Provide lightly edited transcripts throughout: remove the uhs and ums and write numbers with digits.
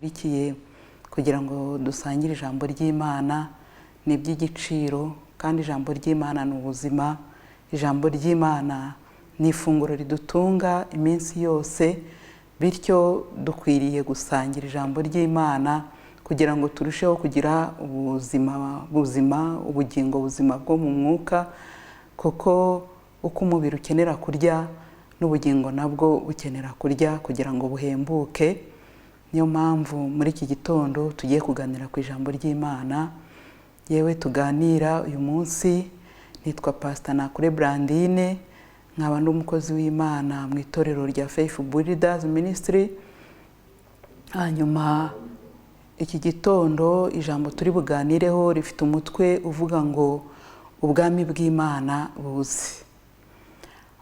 ikiye kugira ngo dusangire ijambo ry'Imana ni iby'igiciro kandi ijambo ry'Imana ni ubuzima. Ijambo ry'Imana ni ifunguro ridutunga iminsi yose, bityo dukwiriye gusangira ijambo ry'Imana kugira ngo turusheho kugira ubugingo buzima bwo mu mwuka, kuko uko umubiri ukenera kurya n'ubugingo nabwo bukenera kurya kugira ngo buhembuke. Niyo mpamvu muri iki gitondo tugiye kuganira ku ijambo ry'Imana. Yewe tuganira uyu munsi, nitwa Pastor Nakure Brandine, nkaba ndi umukozi w'Imana mu itorero rya Faith Builders Ministry. Hanyuma iki gitondo ijambo turi buganireho rifite umutwe uvuga ngo ubwami bw'Imana buze.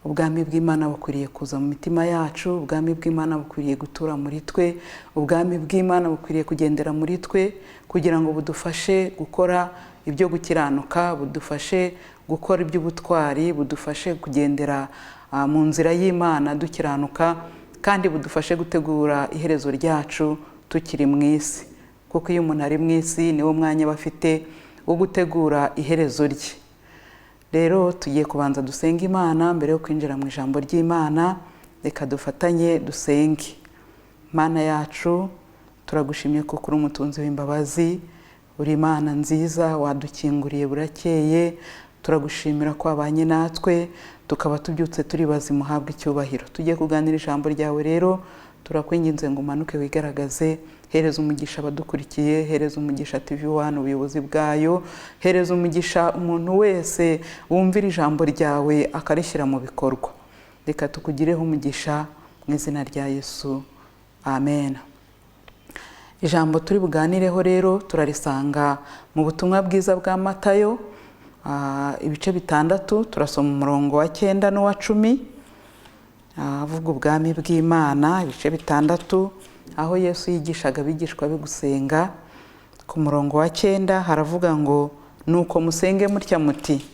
Ubwami bw'Imana bukwiriye kuza mu mitima yacu, ubwami bw'Imana bukwiriye gutura muri twe, ubwami bw'Imana bukwiriye kugendera muri twe kugira ngo budufashe gukora ibyo gukiranuka, budufashe gukora iby'ubutwari, budufashe kugendera mu nzira y'Imana dukiranuka, kandi budufashe gutegura iherezo ryacu tukiri mu isi, kuko iyo umuntu ari mu isi niwo mwanya bafite wo gutegura iherezo rye. Rero tugiye kubanza dusenga Imana mbere yo kwinjira mu ijambo ry'Imana. Reka dufatanye dusenge. Mana yacu, turagushimye kuko uri umutunzi w'imbabazi, uri Imana nziza, wadukinguriye burakeye. Turagushimira ko wabanye natwe, tukaba tubyutse turi bazima, uhabwe icyubahiro. Tugiye kuganira ijambo ryawe rero, turakwinginze ngo umanuke wigaragaze. Hereza umugisha abadukurikiye, hereza umugisha TV1 ubuyobozi bwayo, hereza umugisha umuntu wese wumvira ijambo ryawe akarishyira mu bikorwa. Reka tukugireho umugisha mu izina rya Yesu, amen. Ijambo turi buganireho rero turarisanga mu butumwa bwiza bwa Matayo, ibice 6. Turasoma umurongo wa 9 n'uwa 10, avuga ubwami bw'Imana. Ibice 6 aho Yesu yigishaga abigishwa be gusenga. Ku murongo wa 9 haravuga ngo, nuko musenge mutya muti: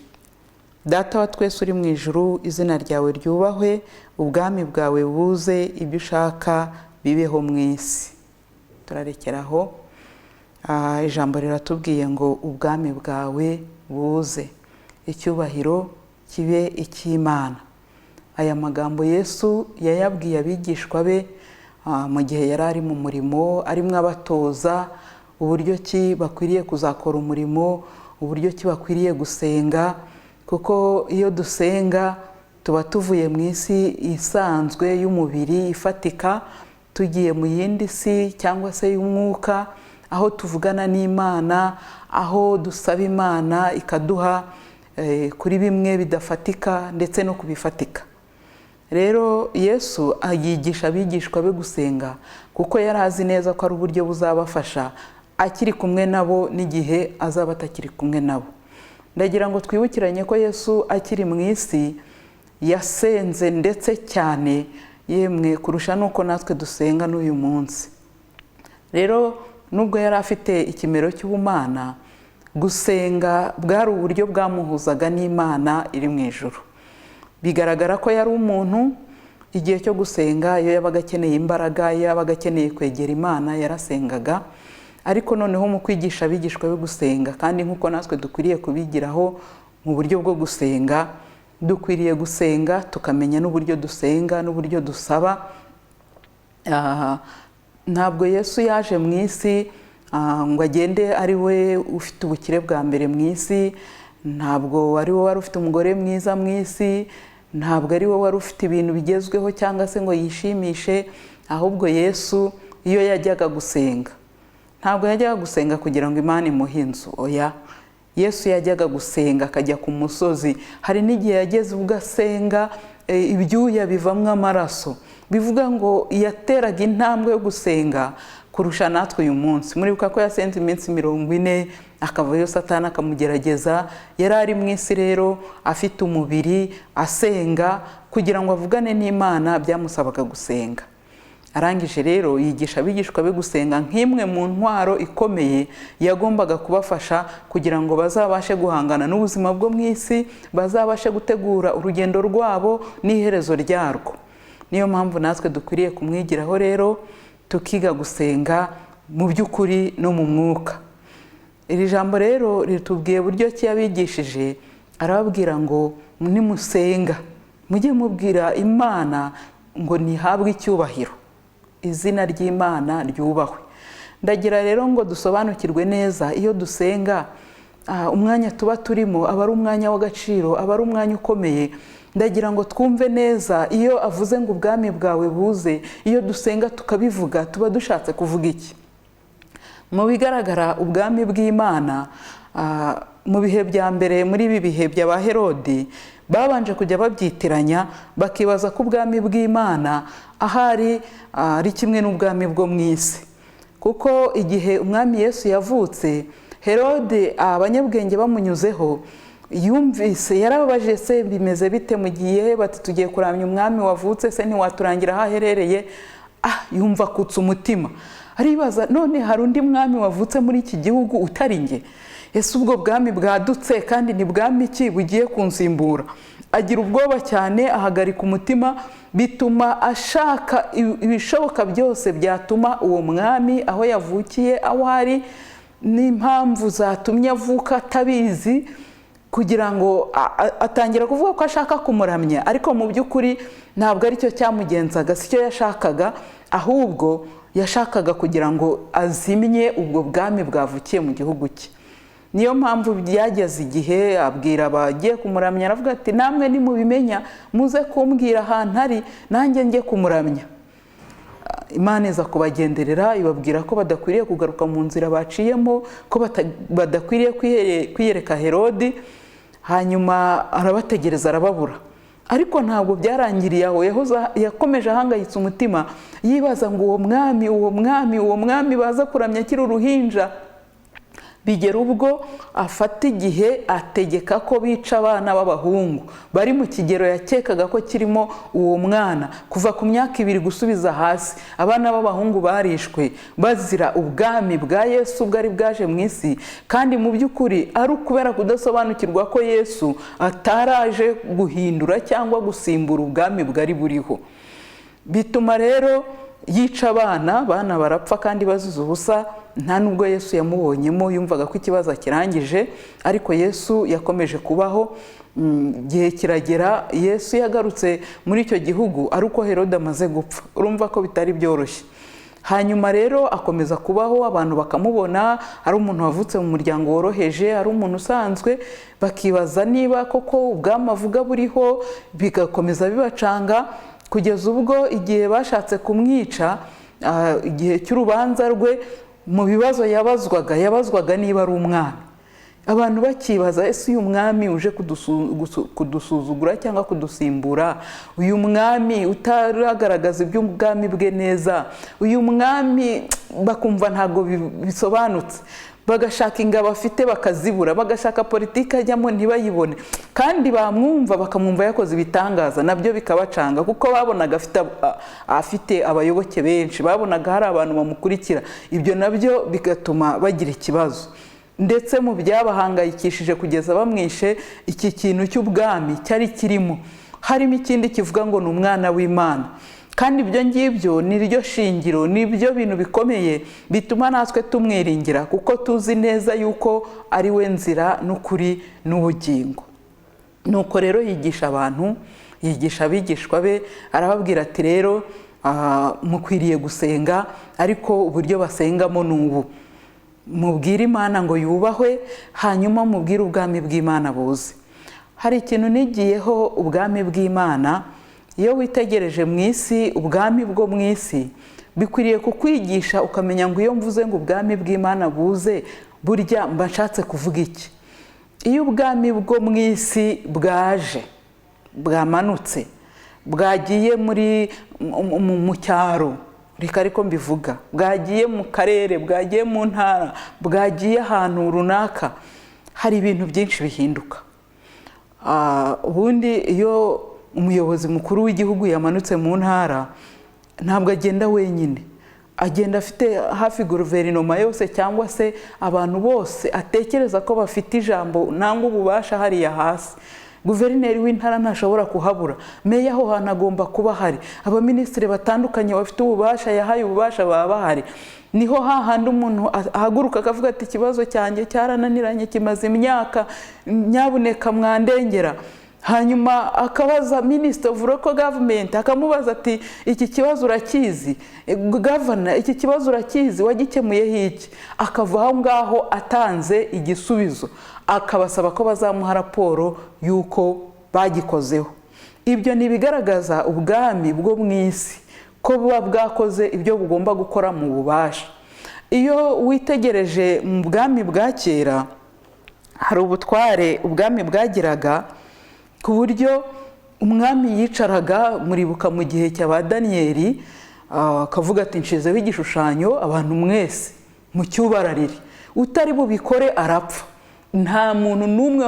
Data wa twese uri mu ijuru, izina ryawe ryubahwe, ubwami bwawe buze, ibyo ushaka bibeho mu isi. Turarekeraho. Ijambo riratubwiye ngo ubwami bwawe buze, icyubahiro kibe icy'Imana. Aya magambo Yesu yayabwiye abigishwa be mu gihe yari ari mu murimo, arimo abatoza uburyo ki bakwiriye kuzakora umurimo, uburyo ki bakwiriye gusenga, kuko iyo dusenga tuba tuvuye mu isi isanzwe y'umubiri ifatika, tugiye mu yindi si cyangwa se y'umwuka, aho tuvugana n'Imana, aho dusaba Imana ikaduha kuri bimwe bidafatika ndetse no kubifatika. Rero Yesu yigisha abigishwa be gusenga kuko yari azi neza ko ari uburyo buzabafasha akiri kumwe nabo n'igihe azaba atakiri kumwe nabo. Ndagira ngo twibukiranye ko Yesu akiri mu isi yasenze ndetse cyane, yemwe kurusha nuko natwe dusenga n'uyu munsi. Rero nubwo yari afite ikimero cy'ubumana, gusenga bwari uburyo bwamuhuzaga n'Imana iri mu ijuru. Bigaragara ko yari umuntu, igihe cyo gusenga iyo yabaga akeneye imbaraga, iyo yabaga akeneye kwegera Imana yarasengaga. Ariko noneho mu kwigisha abigishwa be gusenga, kandi nk'uko natwe dukwiriye kubigiraho mu buryo bwo gusenga, dukwiriye gusenga tukamenya n'uburyo dusenga n'uburyo dusaba. Ntabwo Yesu yaje mu isi ngo agende ari we ufite ubukire bwa mbere mu isi, ntabwo ari we wari ufite umugore mwiza mu isi, ntabwo ari we wari ufite ibintu bigezweho cyangwa se ngo yishimishe. Ahubwo Yesu iyo yajyaga gusenga, ntabwo yajyaga gusenga kugira ngo Imana imuhe inzu, oya. Yesu yajyaga gusenga akajya ku musozi. Hari n'igihe yageze ubwo asenga ibyuya bivamwo amaraso, bivuga ngo yateraga intambwe yo gusenga kurusha natwe uyu munsi. Muribuka ko yasenze iminsi 40, akavayo Satani akamugerageza. Yari ari mu isi rero afite umubiri, asenga kugira ngo avugane n'Imana, byamusabaga gusenga. Arangije rero yigisha abigishwa be gusenga nk'imwe mu ntwaro ikomeye yagombaga kubafasha kugira ngo bazabashe guhangana n'ubuzima bwo mu isi, bazabashe gutegura urugendo rwabo n'iherezo ryarwo. Niyo mpamvu natwe dukwiriye kumwigiraho rero, tukiga gusenga mu by'ukuri no mu mwuka. Iri jambo rero ritubwiye buryo ki yabigishije. Arababwira ngo nimusenga mujye mubwira Imana ngo ntihabwe icyubahiro, izina ry'Imana ryubahwe. Ndagira rero ngo dusobanukirwe neza iyo dusenga umwanya tuba turimo aba ari umwanya w'agaciro, aba ari umwanya ukomeye. Ndagira ngo twumve neza iyo avuze ngo ubwami bwawe buze, iyo dusenga tukabivuga tuba dushatse kuvuga iki. Mu bigaragara ubwami bw'Imana mu bihe bya mbere, muri ibi bihe by'aba Herode, babanje kujya babyitiranya bakibaza ko ubwami bw'Imana ahari ari kimwe n'ubwami bwo mu isi. Kuko igihe umwami Yesu yavutse, Herode abanyabwenge bamunyuzeho yumvise, yarababaje se bimeze bite mu gihe bati tugiye kuramya umwami wavutse, se ntiwaturangira aho aherereye? Yumva akutse umutima, aribaza none hari undi mwami wavutse muri iki gihugu utari nge? Ese ubwo bwami bwadutse kandi ni bwami ki bugiye kunsimbura? Agira ubwoba cyane, ahagarika umutima, bituma ashaka ibishoboka byose byatuma uwo mwami aho yavukiye, aho ari, n'impamvu zatumye avuka atabizi, kugira ngo atangira kuvuga ko ashaka kumuramya. Ariko mu by'ukuri ntabwo ari cyo cyamugenzaga, si cyo yashakaga, ahubwo yashakaga kugira ngo azimye ubwo bwami bwavukiye mu gihugu cye. Niyo mpamvu byageze igihe abwira abagiye kumuramya, aravuga ati namwe nimubimenya muze kumbwira ahantu ari nanjye njye kumuramya. Imana iza kubagenderera ibabwira ko badakwiriye kugaruka mu nzira baciyemo, ko badakwiriye kwiyereka Herode. Hanyuma arabategereza arababura. Ariko ntabwo byarangiriye aho, yakomeje ahangayitse umutima yibaza ngo uwo mwami baza kuramya akiri uruhinja. Bigera ubwo afata igihe ategeka ko bica abana b'abahungu bari mu kigero yakekaga ko kirimo uwo mwana, kuva ku myaka 2 gusubiza hasi. Abana b'abahungu barishwe bazira ubwami bwa Yesu bwari bwaje mu isi, kandi mu by'ukuri ari ukubera kudasobanukirwa ko Yesu ataraje guhindura cyangwa gusimbura ubwami bwari buriho. Bituma rero yica abana barapfa kandi bazize ubusa. Nta nubwo Yesu yamubonyemo, yumvaga ko ikibazo kirangije, ariko Yesu yakomeje kubaho. Gihe kiragera Yesu yagarutse muri icyo gihugu ari uko Herode amaze gupfa. Urumva ko bitari byoroshye. Hanyuma rero akomeza kubaho, abantu bakamubona ari umuntu wavutse mu muryango woroheje, ari umuntu usanzwe, bakibaza niba koko ubwami avuga buriho, bigakomeza bibacanga, kugeza ubwo igihe bashatse kumwica, igihe cy'urubanza rwe, mu bibazo yabazwaga niba ari umwami. Abantu bakibaza ese uyu mwami uje kudusuzugura cyangwa kudusimbura, uyu mwami utaragaragaza iby'ubwami bwe neza, uyu mwami bakumva ntabwo bisobanutse, bagashaka ingabo afite bakazibura, bagashaka politiki ajyamo ntibayibone, kandi bamwumva bakamwumva yakoze ibitangaza, nabyo bikabacanga kuko babonaga afite abayoboke benshi, babonaga hari abantu bamukurikira. Ibyo nabyo bigatuma bagira ikibazo. Ndetse mu byabahangayikishije kugeza bamwishe, iki kintu cy'ubwami cyari kirimo harimo ikindi kivuga ngo ni umwana w'Imana. Kandi ibyo ngibyo ni ryo shingiro, nibyo bintu bikomeye bituma natwe tumwiringira, kuko tuzi neza yuko ari we nzira n'ukuri n'ubugingo. Nuko rero yigisha abantu, yigisha abigishwa be, arababwira ati rero mukwiriye gusenga, ariko uburyo basengamo ni ubu: mubwire Imana ngo yubahwe, hanyuma mubwire ubwami bw'Imana buze. Hari ikintu nigiyeho, ubwami bw'Imana iyo witegereje mu isi, ubwami bwo mu isi bikwiriye kukwigisha ukamenya ngo iyo mvuze ngo ubwami bw'Imana buze, burya mba nshatse kuvuga iki. Iyo ubwami bwo mu isi bwaje, bwamanutse, bwagiye mu cyaro, reka ariko mbivuga, bwagiye mu karere, bwagiye mu ntara, bwagiye ahantu runaka, hari ibintu byinshi bihinduka. Ubundi iyo umuyobozi mukuru w'igihugu yamanutse mu ntara, ntabwo agenda wenyine, agenda afite hafi guverinoma yose cyangwa se abantu bose atekereza ko bafite ijambo nangwa ububasha hariya hasi. guverineri w'intara ntashobora kuhabura, meya aho hantu agomba kuba hari, abaminisitiri batandukanye bafite ububasha yahaye ububasha baba bahari. Niho hahandi umuntu ahaguruka akavuga ati ikibazo cyanjye cyarananiranye kimaze imyaka, nyabuneka mwandengera. Hanyuma akabaza Minister of Local Government, akamubaza ati iki kibazo urakizi, Governor iki kibazo urakizi, wagikemuye iki? Akava aho ngaho atanze igisubizo, akabasaba ko bazamuha raporo yuko bagikozeho. Ibyo nibigaragaza ubwami bwo mwisi ko buba bwakoze ibyo bugomba gukora mu bubasha. Iyo witegereje mu bwami bwa kera, hari ubutware ubwami bwagiraga ku buryo umwami yicaraga, muribuka mu gihe cy'aba Daniyeli, akavuga ati nshizeho igishushanyo, abantu mwese mu cyubararire, utari bubikore arapfa. Nta muntu n'umwe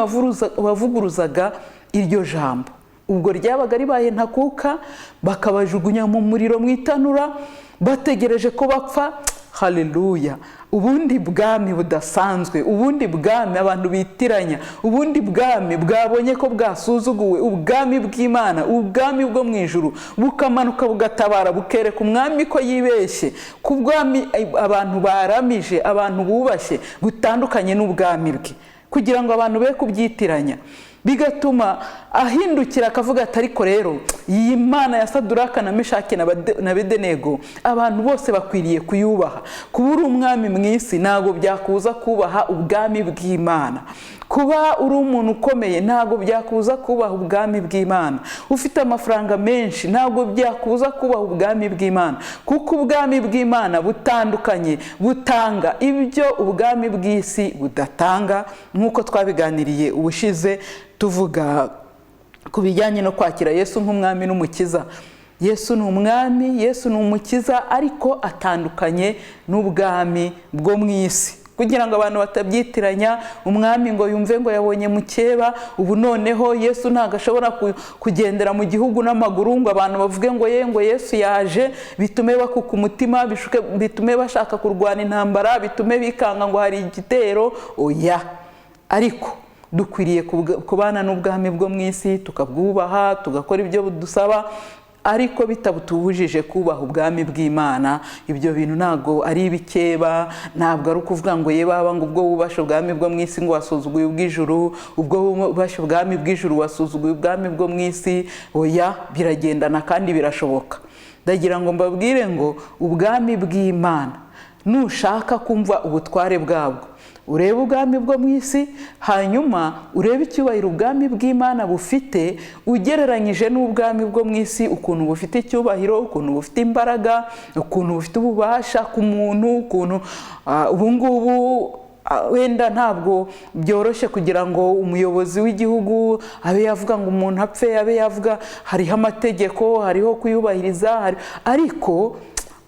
wavuguruzaga iryo jambo. Ubwo ryabaga ribaye ntakuka, bakabajugunya mu muriro mu itanura bategereje ko bapfa. Haleluya! Ubundi bwami budasanzwe, ubundi bwami abantu bitiranya, ubundi bwami bwabonye ko bwasuzuguwe, ubwami bw'Imana, ubwami bwo mu ijuru, bukamanuka bugatabara, bukereka umwami ko yibeshye, ku bwami abantu baramije, abantu bubashye, butandukanye n'ubwami bwe, kugira ngo abantu be kubyitiranya. Bigatuma ahindukira akavuga ati ariko rero iyi Mana ya Saduraka na Meshaki na Abedenego abantu bose bakwiriye kuyubaha. Kuba uri umwami mwisi ntago byakuza kubaha ubwami bw'Imana. Kuba uri umuntu ukomeye ntago byakuza kubaha ubwami bw'Imana. Ufite amafaranga menshi ntago byakuza kubaha ubwami bw'Imana, kuko ubwami bw'Imana butandukanye, butanga ibyo ubwami bw'isi budatanga, nk'uko twabiganiriye ubushize tuvuga ku bijyanye no kwakira Yesu nk'umwami n'umukiza. Yesu ni umwami, Yesu ni umukiza, ariko atandukanye n'ubwami bwo mu isi, kugira ngo abantu batabyitiranya. Umwami ngo yumve ngo yabonye mukeba, ubu noneho Yesu ntago ashobora kugendera mu gihugu n'amaguru, ngo abantu bavuge ngo Yesu yaje, bitume bakuka umutima, bitume bashaka kurwana intambara, bitume bikanga ngo hari igitero. Oya! Ariko dukwiriye kubana n'ubwami bwo mu isi, tukabwubaha, tugakora ibyo budusaba, ariko bitabutubujije kubaha ubwami bw'Imana. Ibyo bintu ntago ari ibikeba, ntabwo ari ukuvuga ngo ye baba ngo ubwo wubasha ubwami bwo mu isi ngo wasuzuguye ubw'ijuru, ubwo wubasha ubwami bw'ijuru wasuzuguye ubwami bwo mu isi. Oya, biragendana kandi birashoboka. Ndagira ngo mbabwire ngo ubwami bw'Imana, nushaka kumva ubutware bwabwo, urebe ubwami bwo mu isi, hanyuma urebe icyubahiro ubwami bw'Imana bufite ugereranyije n'ubwami bwo mu isi, ukuntu bufite icyubahiro, ukuntu bufite imbaraga, ukuntu bufite ububasha ku muntu, ukuntu ubungubu wenda ntabwo byoroshye kugira ngo umuyobozi w'igihugu abe yavuga ngo umuntu apfe, abe yavuga hariho amategeko, hariho kuyubahiriza, ariko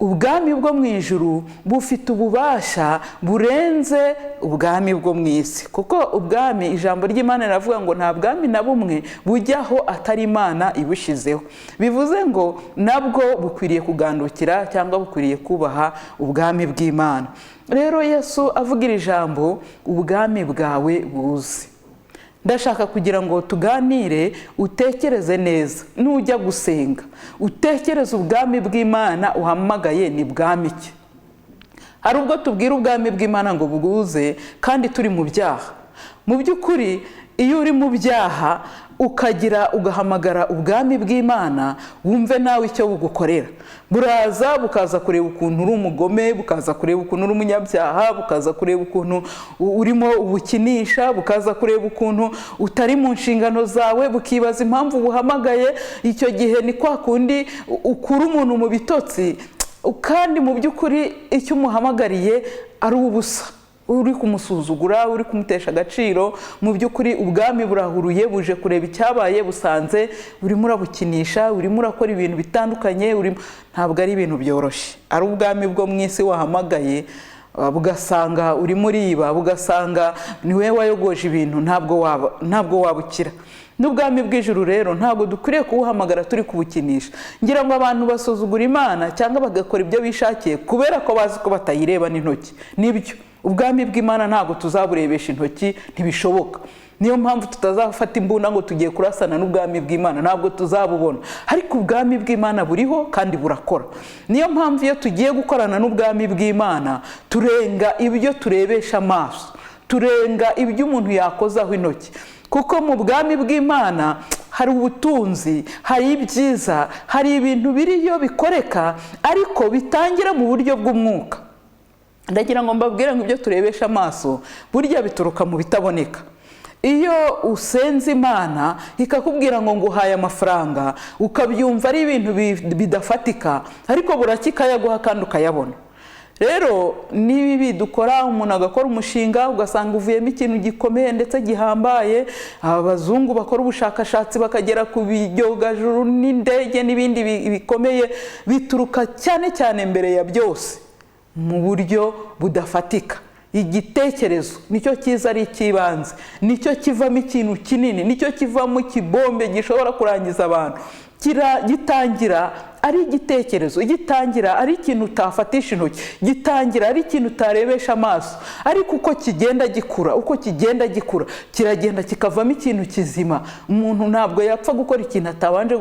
ubwami bwo mu ijuru bufite ububasha burenze ubwami bwo mu isi, kuko ubwami, ijambo ry'Imana riravuga ngo nta bwami na bumwe bujyaho atari Imana ibushizeho. Bivuze ngo nabwo bukwiriye kugandukira cyangwa bukwiriye kubaha ubwami bw'Imana. Rero Yesu avugira ijambo ubwami bwawe buze. Ndashaka kugira ngo tuganire, utekereze neza, nujya gusenga utekereze ubwami bw'Imana uhamagaye ni bwami ki. Hari ubwo tubwira ubwami bw'Imana ngo buguze kandi turi mu byaha. Mu by'ukuri iyo uri mu byaha ugahamagara ubwami bw'Imana, wumve nawe icyo bugukorera. Buraza bukaza kureba ukuntu uri umugome, bukaza kureba ukuntu uri umunyabyaha, bukaza kureba ukuntu urimo ubukinisha, bukaza kureba ukuntu utari mu nshingano zawe, bukibaza impamvu buhamagaye. Icyo gihe ni kwa kundi ukura umuntu mu bitotsi, kandi mu by'ukuri icyo umuhamagariye ari ubusa, uri kumusuzugura, uri kumutesha agaciro. Mu by'ukuri ubwami burahuruye, buje kureba icyabaye, busanze urimo urabukinisha, urimo urakora ibintu bitandukanye, ntabwo ari ibintu byoroshye. Ari ubwami bwo mu isi wahamagaye, bugasanga urimo uriba, bugasanga niwe wayogoje ibintu, ntabwo wabukira. N'ubwami bw'ijuru rero ntabwo dukwiriye kubuhamagara turi kubukinisha. Ngira ngo abantu basuzugura Imana cyangwa bagakora ibyo bishakiye kubera ko bazi ko batayireba n'intoki. Nibyo, ubwami bw'Imana ntabwo tuzaburebesha intoki, ntibishoboka. niyo mpamvu tutazafata imbunda ngo tugiye kurasana n'ubwami bw'Imana, ntabwo tuzabubona. Ariko ubwami bw'Imana buriho kandi burakora. Niyo mpamvu iyo tugiye gukorana n'ubwami bw'Imana turenga ibyo turebesha amaso, turenga ibyo umuntu yakozaho intoki, kuko mu bwami bw'Imana hari ubutunzi, hari ibyiza, hari ibintu biriyo bikoreka ariko bitangira mu buryo bw'umwuka. Ndagira ngo mbabwire ngo ibyo turebesha amaso burya bituruka mu bitaboneka. Iyo usenze Imana ikakubwira ngo nguhaye amafaranga, ukabyumva ari ibintu bidafatika, ariko burakika yaguha kandi ukayabona. Rero nibi dukora, umuntu agakora umushinga ugasanga uvuyemo ikintu gikomeye ndetse gihambaye, abazungu bakora ubushakashatsi bakagera ku bijyogajuru n'indege n'ibindi bikomeye, bituruka cyane cyane mbere ya byose mu buryo budafatika. Igitekerezo nicyo kiza ari ikibanze, nicyo kivamo ikintu kinini, nicyo kivamo ikibombe gishobora kurangiza abantu. Gitangira ari igitekerezo, gitangira ari ikintu utafatisha intoki, gitangira ari ikintu utarebesha amaso, ariko uko kigenda gikura, uko kigenda gikura kiragenda kikavamo ikintu kizima. Umuntu ntabwo yapfa gukora ikintu atabanje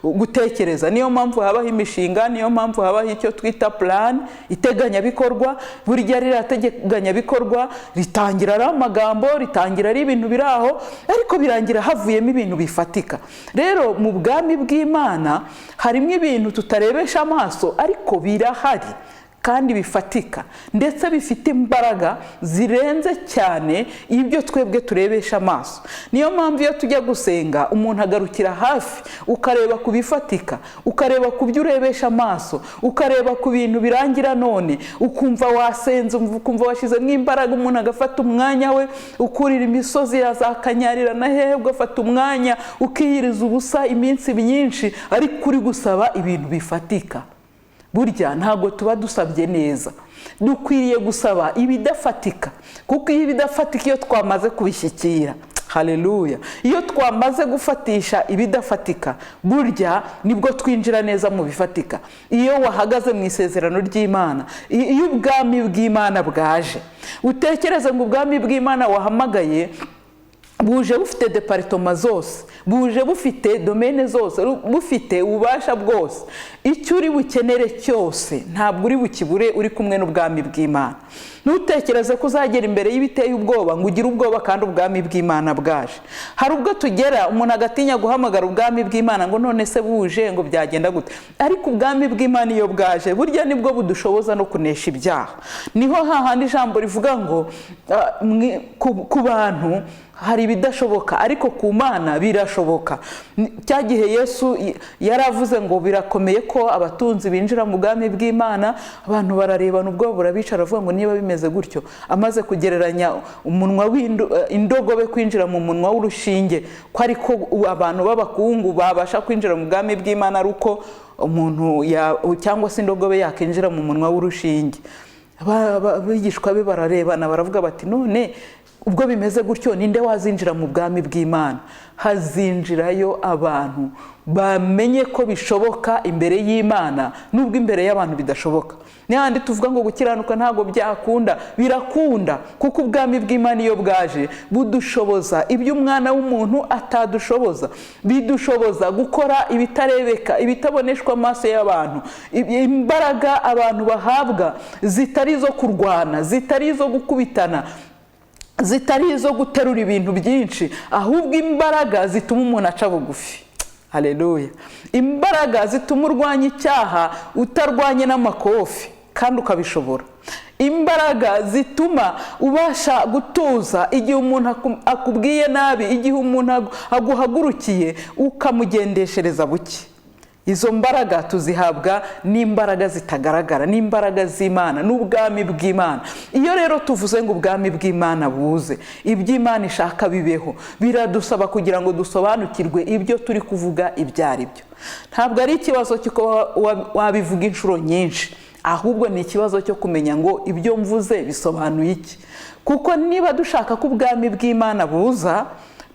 gutekereza. Niyo mpamvu habaho imishinga, niyo mpamvu habaho icyo twita plan, iteganyabikorwa. Burya ririya teganyabikorwa ritangira ari amagambo, ritangira ari ibintu biri aho, ariko birangira havuyemo ibintu bifatika. Rero mu bwami bw'Imana harimo ibintu tutarebesha amaso ariko birahari kandi bifatika, ndetse bifite imbaraga zirenze cyane ibyo twebwe turebesha amaso. Niyo mpamvu iyo tujya gusenga umuntu agarukira hafi, ukareba ku bifatika, ukareba ku byo urebesha amaso, ukareba ku bintu birangira none, ukumva wasenze, ukumva washizemo imbaraga. Umuntu agafata umwanya we ukurira imisozi yazakanyarira na hehe, ugafata umwanya ukiyiriza ubusa iminsi myinshi ariko uri gusaba ibintu bifatika. Burya ntago tuba dusabye neza, dukwiriye gusaba ibidafatika, kuko iyo ibidafatika iyo twamaze kubishyikira, haleluya, iyo twamaze gufatisha ibidafatika, burya nibwo twinjira neza mu bifatika. Iyo wahagaze mu isezerano ry'Imana, iyo ubwami bw'Imana bwaje, utekereze ngo ubwami bw'Imana wahamagaye buje bufite departoma zose, buje bufite domaine zose, bufite ububasha bwose. Icyo uri bukenere cyose ntabwo uri bukibure uri kumwe n'ubwami bw'Imana. Ntutekereze ko uzagera imbere y'ibiteye ubwoba ngo ugire ubwoba kandi ubwami bw'Imana bwaje. Hari ubwo tugera umuntu agatinya guhamagara ubwami bw'Imana ngo none se buje ngo byagenda gute, ariko ubwami bw'Imana iyo bwaje burya nibwo budushoboza no kunesha ibyaha. Niho hahandi ijambo rivuga ngo ku bantu hari ibidashoboka ariko ku Mana birashoboka. Cya gihe Yesu yaravuze ngo birakomeye ko abatunzi binjira mu bwami bw'Imana, abantu bararebana ubwo burabicara avuga ngo niba bimeze gutyo, amaze kugereranya umunwa w'indogobe kwinjira mu munwa w'urushinge, ko ariko abantu b'abakungu babasha kwinjira mu bwami bw'Imana ari uko umuntu cyangwa se indogobe yakinjira mu munwa w'urushinge. Abigishwa be bararebana baravuga bati none ubwo bimeze gutyo ninde wazinjira mu bwami bw'Imana? Hazinjirayo abantu bamenye ko bishoboka imbere y'Imana nubwo imbere y'abantu bidashoboka. N'ahandi tuvuga ngo gukiranuka ntago byakunda, birakunda, kuko ubwami bw'Imana iyo bwaje budushoboza ibyo umwana w'umuntu atadushoboza. Bidushoboza gukora ibitarebeka, ibitaboneshwa amaso y'abantu, imbaraga abantu bahabwa zitari zo kurwana, zitari zo gukubitana, zitari izo guterura ibintu byinshi, ahubwo imbaraga zituma umuntu aca bugufi. Haleluya. Imbaraga zituma urwanya icyaha utarwanye n'amakofi kandi ukabishobora. Imbaraga zituma ubasha gutuza igihe umuntu akubwiye nabi, igihe umuntu aguhagurukiye ukamugendeshereza buke. Izo mbaraga tuzihabwa n'imbaraga zitagaragara, n'imbaraga z'Imana, n'ubwami bw'Imana. Iyo rero tuvuze ngo ubwami bw'Imana buze, iby'Imana ishaka bibeho, biradusaba kugira ngo dusobanukirwe ibyo turi kuvuga ibyo ari byo. Ntabwo ari ikibazo cy'uko wabivuga inshuro nyinshi, ahubwo ni ikibazo cyo kumenya ngo ibyo mvuze bisobanuye iki. Kuko niba dushaka ko ubwami bw'Imana buza,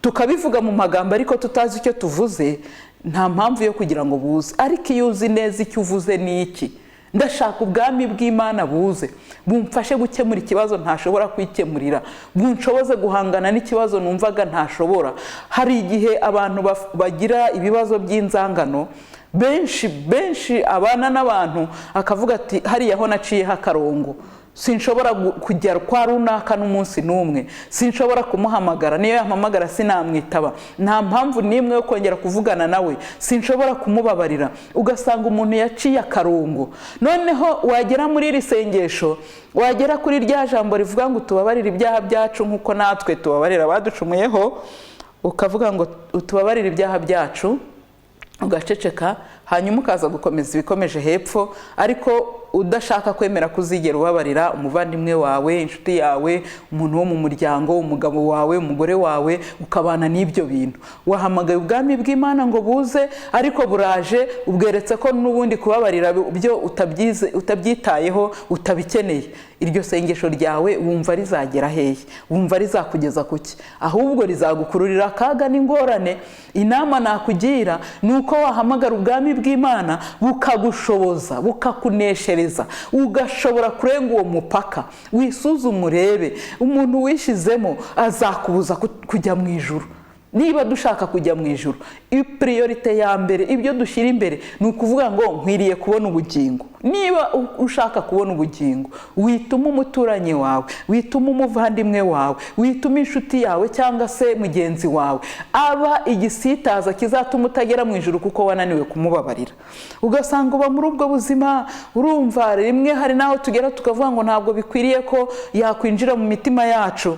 tukabivuga mu magambo ariko tutazi icyo tuvuze, nta mpamvu yo kugira ngo buze. Ariko iyo uzi neza icyo uvuze ni iki, ndashaka ubwami bw'Imana buze bumfashe gukemura ikibazo ntashobora kwikemurira, bunshoboze guhangana n'ikibazo numvaga ntashobora. Hari igihe abantu bagira ibibazo by'inzangano, benshi abana n'abantu akavuga ati hariya ho naciyeho akarongo, sinshobora kujya kwa runaka n'umunsi n'umwe, sinshobora kumuhamagara, niyo yampamagara sinamwitaba, nta mpamvu n'imwe yo kongera kuvugana nawe, sinshobora kumubabarira. Ugasanga umuntu yaciye akarongo. Noneho wagera muri iri sengesho, wagera kuri rya jambo rivuga ngo tubabarire ibyaha byacu nk'uko natwe tubabarira abaducumuyeho, ukavuga ngo utubabarire ibyaha byacu, ugaceceka, hanyuma ukaza gukomeza ibikomeje hepfo, ariko udashaka kwemera kuzigera ubabarira umuvandimwe wawe, inshuti yawe, umuntu wo mu muryango, umugabo wawe, umugore wawe, ukabana n'ibyo bintu. Wahamagaye ubwami bw'Imana ngo buze, ariko buraje ubweretse ko n'ubundi kubabarira byo utabyitayeho, utabikeneye. Iryo sengesho ryawe wumva rizagera hehe? Wumva rizakugeza kuki? Ahubwo rizagukururira akaga n'ingorane. Inama nakugira nuko wahamagara ubwami bw'Imana bukagushoboza, bukakuneshereza, ugashobora kurenga uwo mupaka. Wisuzume urebe, umuntu wishizemo azakubuza kujya mu ijuru. Niba dushaka kujya mu ijuru, priorite ya mbere, ibyo dushyira imbere ni ukuvuga ngo nkwiriye kubona ubugingo. Niba ushaka kubona ubugingo, wituma umuturanyi wawe, wituma umuvandimwe wawe, wituma inshuti yawe cyangwa se mugenzi wawe aba igisitaza kizatuma utagera mu ijuru kuko wananiwe kumubabarira. Ugasanga uba muri ubwo buzima, urumva rimwe hari naho tugera tukavuga ngo ntabwo bikwiriye ko yakwinjira mu mitima yacu.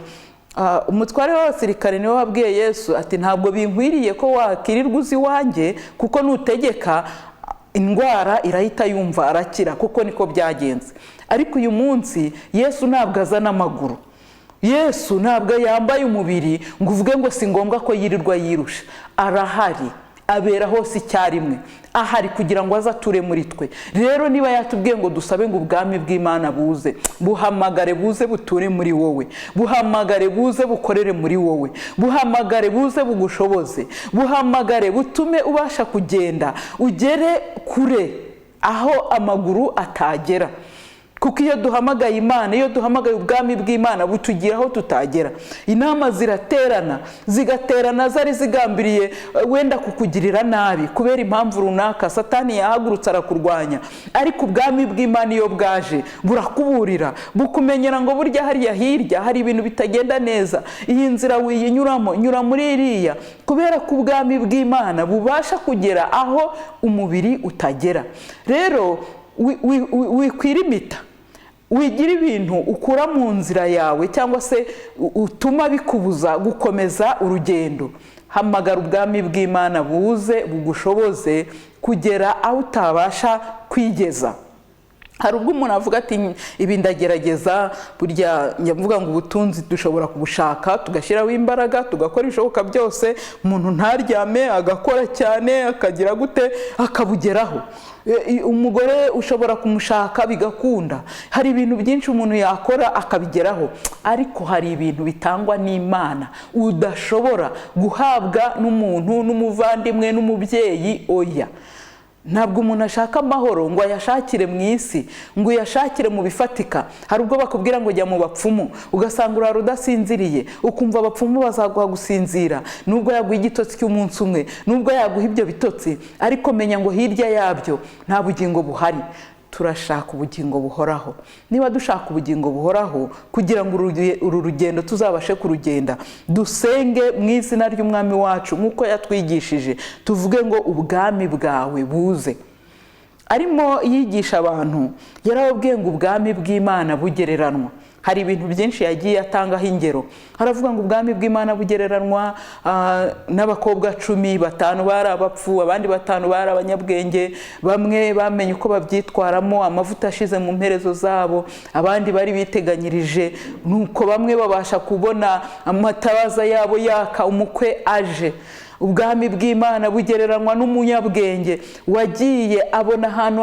Umutware w'abasirikare niwe wabwiye Yesu ati ntabwo binkwiriye ko wakirirwa uzi wanjye, kuko nutegeka indwara irahita yumva arakira, kuko niko byagenze. Ariko uyu munsi Yesu ntabwo azana amaguru, Yesu ntabwo yambaye umubiri ngo uvuge ngo si ngombwa ko yirirwa yirusha. Arahari, abera hose icyarimwe, ahari kugira ngo azature muri twe. Rero niba yatubwiye ngo dusabe ngo ubwami bw'Imana buze, buhamagare buze buture muri wowe, buhamagare buze bukorere muri wowe, buhamagare buze bugushoboze, buhamagare butume ubasha kugenda ugere kure aho amaguru atagera. Kuko iyo duhamagaye Imana, iyo duhamagaye ubwami bw'Imana butugira aho tutagera. Inama zigaterana zari zigambiriye wenda kukugirira nabi kubera impamvu runaka, Satani yahagurutse arakurwanya, ariko ubwami bw'Imana iyo bwaje burakuburira, bukumenyera ngo burya hariya hirya hari ibintu bitagenda neza, iyi nzira wiyinyuramo, nyura muri iriya, kubera ko ubwami bw'Imana bubasha kugera aho umubiri utagera. Rero wikwirimita, wigira ibintu ukura mu nzira yawe cyangwa se utuma bikubuza gukomeza urugendo. Hamagara ubwami bw'Imana buze bugushoboze kugera aho utabasha kwigeza. Hari ubwo umuntu avuga ati ibi ndagerageza, burya mvuga ngo ubutunzi dushobora kubushaka tugashyiraho imbaraga, tugakora ibishoboka byose, umuntu ntaryame, agakora cyane, akagira gute, akabugeraho. Umugore ushobora kumushaka bigakunda, hari ibintu byinshi umuntu yakora akabigeraho, ariko hari ibintu bitangwa n'Imana udashobora guhabwa n'umuntu, n'umuvandimwe, n'umubyeyi. Oya, ntabwo umuntu ashaka amahoro ngo ayashakire mu isi, ngo uyashakire mu bifatika. Hari ubwo bakubwira ngo jya mu bapfumu, ugasanga urara udasinziriye, ukumva abapfumu bazaguha gusinzira, nubwo yaguha igitotsi cy'umunsi umwe, nubwo yaguha ibyo bitotsi, ariko menya ngo hirya yabyo nta bugingo buhari. Turashaka ubugingo buhoraho. Niba dushaka ubugingo buhoraho, kugira ngo uru rugendo tuzabashe kurugenda, dusenge mu izina ry'Umwami wacu nk'uko yatwigishije, tuvuge ngo ubwami bwawe buze. Arimo yigisha abantu, yarababwiye ngo ubwami bw'Imana bugereranwa. Hari ibintu byinshi yagiye atangaho ingero. Haravuga ngo ubwami bw'Imana bugereranwa n'abakobwa 10, 5 bari abapfu, abandi 5 bari abanyabwenge, bamwe bamenye uko babyitwaramo, amavuta ashize mu mperezo zabo, abandi bari biteganyirije, nuko bamwe babasha kubona amatabaza yabo yaka, umukwe aje. Ubwami bw'Imana bugereranwa n'umunyabwenge wagiye abona ahantu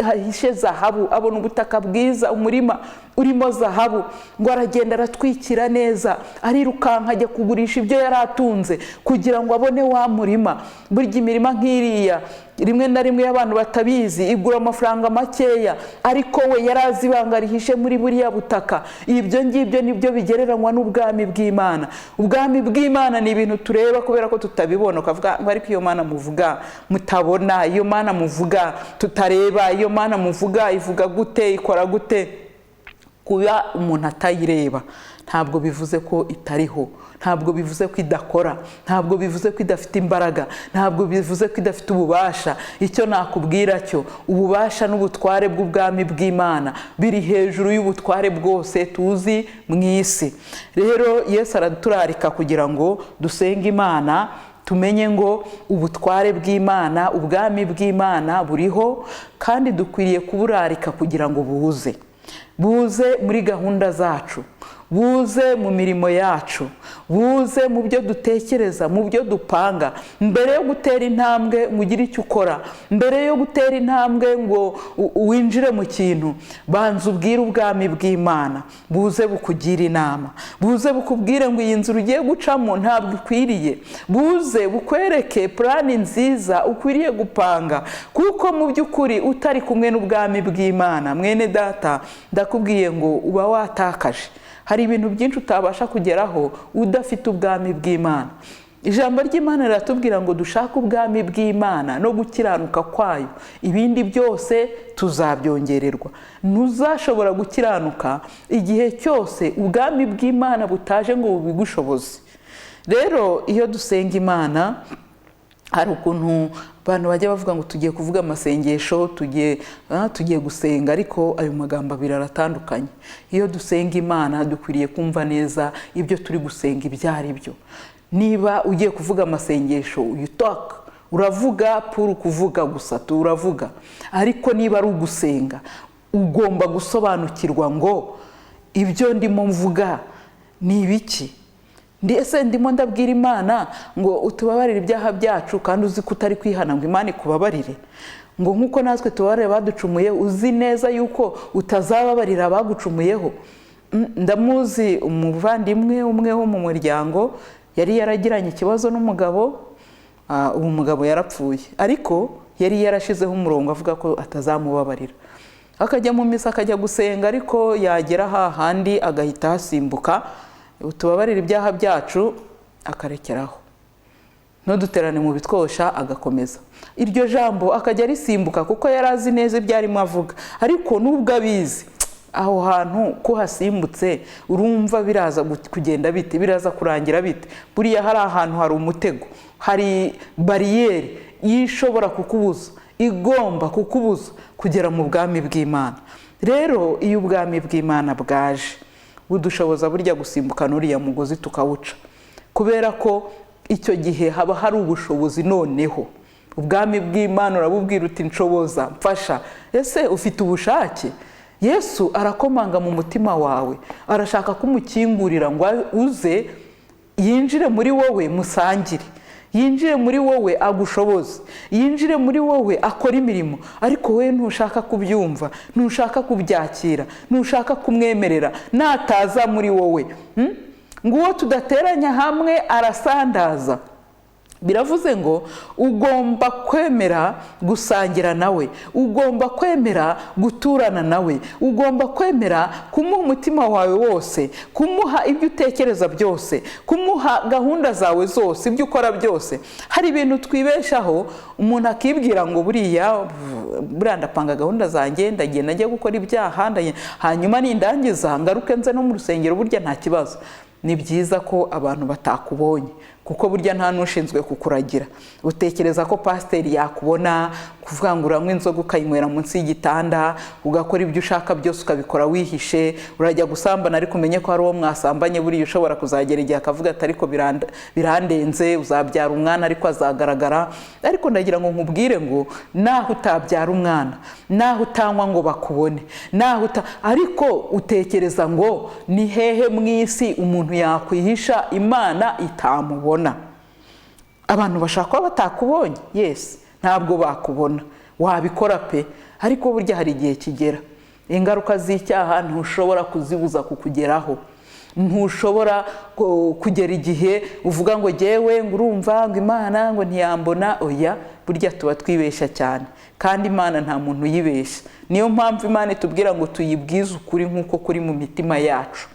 hahishe zahabu, abona ubutaka bwiza, umurima urimo zahabu, ngo aragenda aratwikira neza, arirukanka ajya kugurisha ibyo yari atunze kugira ngo abone wa murima. Burya imirima nk'iriya rimwe na rimwe y'abantu batabizi igura amafaranga makeya, ariko we yari azi ibanga rihishe muri buriya butaka. Ibyo ngibyo nibyo bigereranywa n'ubwami bw'Imana. Ubwami bw'Imana ni ibintu tureba kubera ko tutabibona, ukavuga ngo ariko iyo Mana muvuga mutabona, iyo Mana muvuga tutareba, iyo Mana muvuga ivuga gute, ikora gute. Kuba umuntu atayireba ntabwo bivuze ko itariho, ntabwo bivuze ko idakora, ntabwo bivuze ko idafite imbaraga, ntabwo bivuze ko idafite ububasha. Icyo nakubwira cyo, ububasha n'ubutware bw'ubwami bw'Imana biri hejuru y'ubutware bwose tuzi mu isi. Rero Yesu araturarika kugira ngo dusenge Imana, tumenye ngo ubutware bw'Imana, ubwami bw'Imana buriho, kandi dukwiriye kuburarika kugira ngo buze muri gahunda zacu, buze mu mirimo yacu, buze mu byo dutekereza, mu byo dupanga. Mbere yo gutera intambwe mugire icyo ukora, mbere yo gutera intambwe ngo winjire mu kintu, banza ubwire ubwami bw'Imana, buze bukugira inama, buze bukubwire ngo iyi nzira ugiye gucamo ntabwo ikwiriye, buze bukwereke plani nziza ukwiriye gupanga. Kuko mu by'ukuri utari kumwe n'ubwami bw'Imana, mwene data, ndakubwiye ngo uba watakaje. Hari ibintu byinshi utabasha kugeraho udafite ubwami bw'Imana. Ijambo ry'Imana riratubwira ngo dushake ubwami bw'Imana no gukiranuka kwayo, ibindi byose tuzabyongererwa. Ntuzashobora gukiranuka igihe cyose ubwami bw'Imana butaje ngo bubigushoboze. Rero iyo dusenga Imana, hari ukuntu abantu bajya bavuga ngo tugiye kuvuga amasengesho, tugiye gusenga, ariko ayo magambo abiri aratandukanye. Iyo dusenga Imana dukwiriye kumva neza ibyo turi gusenga ibyo ari byo. Niba ugiye kuvuga amasengesho, uravuga puru kuvuga gusa, uravuga. Ariko niba ari ugusenga, ugomba gusobanukirwa ngo ibyo ndimo mvuga ni ibiki. Ndetse ndimo ndabwira Imana ngo utubabarire ibyaha byacu, kandi uzi ko utari kwihana ngo Imana ikubabarire. Ngo nkuko natwe tubabarire baducumuye, uzi neza yuko utazababarira abagucumuyeho. Ndamuzi umuvandimwe umwe wo mu muryango yari yaragiranye ikibazo n'umugabo, uwo mugabo yarapfuye, ariko yari yarashizeho umurongo avuga ko atazamubabarira. Akajya mu misa, akajya gusenga, ariko yagera hahandi agahita hasimbuka utubabarire ibyaha byacu, akarekeraho. Ntuduterane mu bitwosha, agakomeza. Iryo jambo akajya risimbuka kuko yari azi neza ibyo arimo avuga, ariko nubwo abizi, aho hantu ko hasimbutse urumva biraza kugenda bite, biraza kurangira bite. Buriya hari ahantu hari umutego, hari bariyeri ishobora kukubuza, igomba kukubuza kugera mu bwami bw'Imana. Rero iyo ubwami bw'Imana bwaje, budushoboza burya gusimbuka n'uriya mugozi tukawuca, kubera ko icyo gihe haba hari ubushobozi. Noneho ubwami bw'Imana urabubwira uti nshoboza, mfasha. Ese ufite ubushake? Yesu arakomanga mu mutima wawe, arashaka kumukingurira ngo uze yinjire muri wowe, musangire, yinjire muri wowe, agushoboze, yinjire muri wowe, akora imirimo. Ariko we ntushaka kubyumva, ntushaka kubyakira, ntushaka kumwemerera. Nataza muri wowe, ngo uwo tudateranya hamwe arasandaza. Biravuze ngo ugomba kwemera gusangira nawe, ugomba kwemera guturana nawe, ugomba kwemera kumuha umutima wawe wose, kumuha ibyo utekereza byose, kumuha gahunda zawe zose, ibyo ukora byose. Hari ibintu twibeshaho, umuntu akibwira ngo buriya ndapanga gahunda zanjye, ndagenda njya gukora ibyaha, hanyuma nindangiza ngaruke nze no mu rusengero, burya nta kibazo. Ni byiza ko abantu batakubonye, kuko burya nta n'ushinzwe kukuragira. Utekereza ko pasiteri yakubona kuvuga ngo uranywa inzoga ukayinywera munsi y'igitanda, ugakora ibyo ushaka byose ukabikora wihishe, urajya gusambana ariko umenye ko hari uwo mwasambanye, buriya ushobora kuzagera igihe akavuga ati ariko birandenze, uzabyara umwana ariko azagaragara. Ariko ndagira ngo nkubwire ngo naho utabyara umwana, naho utanywa ngo bakubone, ariko utekereza ngo ni hehe mu isi umuntu yakwihisha Imana itamubona? Abantu bashaka ko batakubonye, yes, ntabwo bakubona, wabikora pe, ariko burya hari igihe kigera ingaruka z'icyaha ntushobora kuzibuza kukugeraho. Ntushobora kugera igihe uvuga ngo jyewe ngo urumva ngo Imana ngo ntiyambona. Oya, burya tuba twibeshya cyane, kandi Imana nta muntu uyibeshya. Niyo mpamvu Imana itubwira ngo tuyibwize ukuri nk'uko kuri mu mitima yacu.